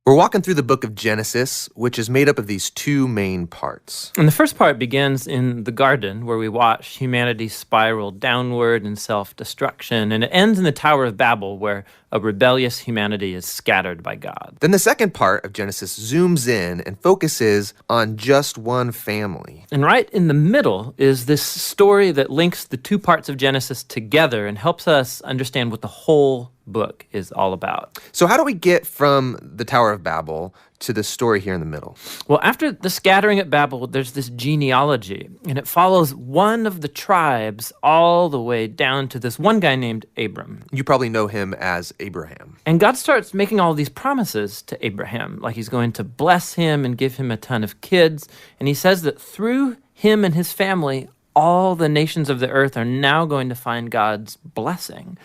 We're walking through the book of Genesis, which is made up of these two main parts. And the first part begins in the garden, where we watch humanity spiral downward in self-destruction, and it ends in the Tower of Babel, where a rebellious humanity is scattered by God. Then the second part of Genesis zooms in and focuses on just one family. And right in the middle is this story that links the two parts of Genesis together and helps us understand what the whole book is all about. So how do we get from the Tower of Babel to the story here in the middle? Well, after the scattering at Babel, there's this genealogy, and it follows one of the tribes all the way down to this one guy named Abram. You probably know him as Abraham. And God starts making all these promises to Abraham, like he's going to bless him and give him a ton of kids. And he says that through him and his family, all the nations of the earth are now going to find God's blessing.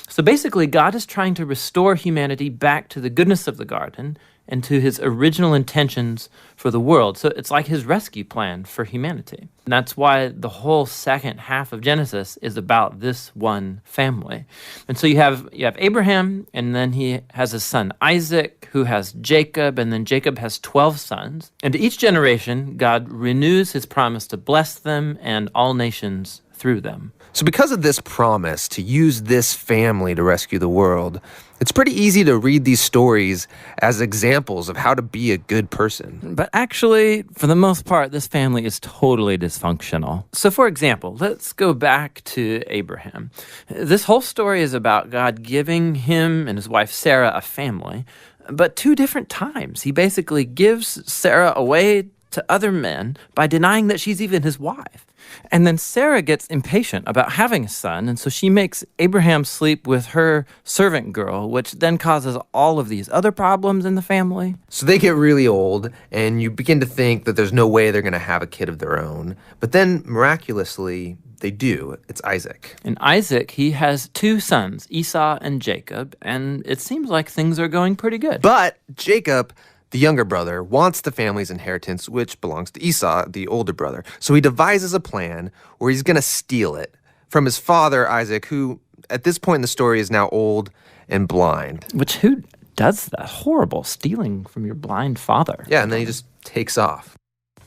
So basically, God is trying to restore humanity back to the goodness of the garden and to his original intentions for the world. So it's like his rescue plan for humanity. And that's why the whole second half of Genesis is about this one family. And so you have Abraham, and then he has his son Isaac, who has Jacob, and then Jacob has 12 sons. And to each generation, God renews his promise to bless them and all nations through them. So because of this promise to use this family to rescue the world, it's pretty easy to read these stories as examples of how to be a good person. But actually, for the most part, this family is totally dysfunctional. So for example, let's go back to Abraham. This whole story is about God giving him and his wife Sarah a family, but two different times. He basically gives Sarah away to other men by denying that she's even his wife. And then Sarah gets impatient about having a son, and so she makes Abraham sleep with her servant girl, which then causes all of these other problems in the family. So they get really old, and you begin to think that there's no way they're going to have a kid of their own. But then, miraculously, they do. It's Isaac. And Isaac, he has two sons, Esau and Jacob, and it seems like things are going pretty good. But Jacob, the younger brother, wants the family's inheritance, which belongs to Esau, the older brother. So he devises a plan where he's going to steal it from his father, Isaac, who at this point in the story is now old and blind. Which, who does that? Horrible, stealing from your blind father. Yeah, and then he just takes off.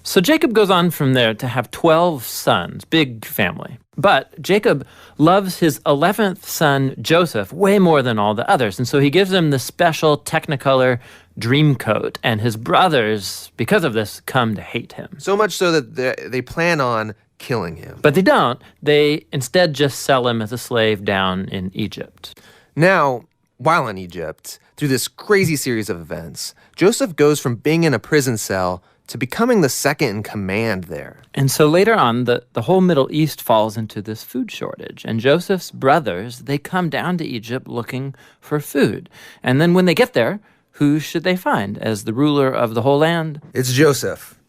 So Jacob goes on from there to have 12 sons, big family. But Jacob loves his 11th son, Joseph, way more than all the others. And so he gives him the special Technicolor dream coat. And his brothers, because of this, come to hate him. So much so that they plan on killing him. But they don't. They instead just sell him as a slave down in Egypt. Now, while in Egypt, through this crazy series of events, Joseph goes from being in a prison cell to becoming the second in command there. And so later on, the whole Middle East falls into this food shortage. And Joseph's brothers, they come down to Egypt looking for food. And then when they get there, who should they find as the ruler of the whole land? It's Joseph,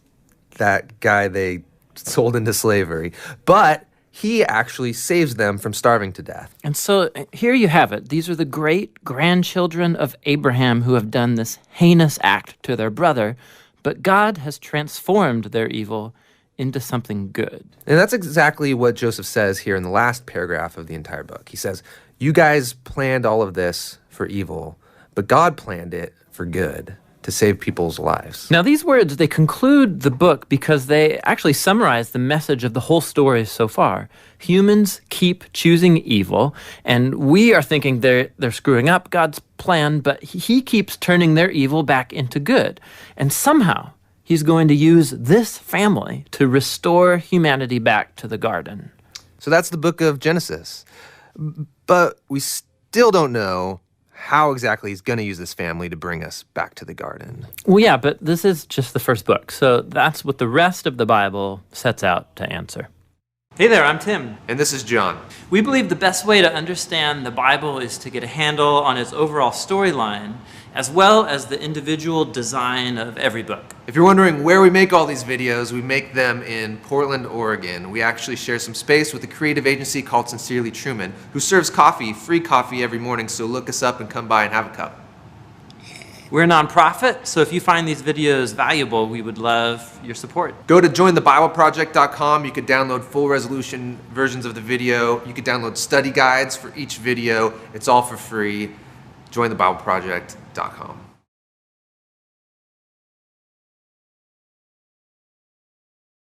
that guy they sold into slavery. But he actually saves them from starving to death. And so here you have it. These are the great-grandchildren of Abraham who have done this heinous act to their brother. But God has transformed their evil into something good. And that's exactly what Joseph says here in the last paragraph of the entire book. He says, you guys planned all of this for evil, but God planned it for good, to save people's lives. Now, these words, they conclude the book because they actually summarize the message of the whole story so far. Humans keep choosing evil, and we are thinking they're screwing up God's plan, but he keeps turning their evil back into good. And somehow, he's going to use this family to restore humanity back to the garden. So that's the book of Genesis. But we still don't know how exactly he's going to use this family to bring us back to the garden. Well, yeah, but this is just the first book, so that's what the rest of the Bible sets out to answer. Hey there, I'm Tim. And this is John. We believe the best way to understand the Bible is to get a handle on its overall storyline, as well as the individual design of every book. If you're wondering where we make all these videos, we make them in Portland, Oregon. We actually share some space with a creative agency called Sincerely Truman, who serves coffee, free coffee every morning, so look us up and come by and have a cup. We're a nonprofit, so if you find these videos valuable, we would love your support. Go to jointhebibleproject.com. You could download full resolution versions of the video. You could download study guides for each video. It's all for free. jointhebibleproject.com.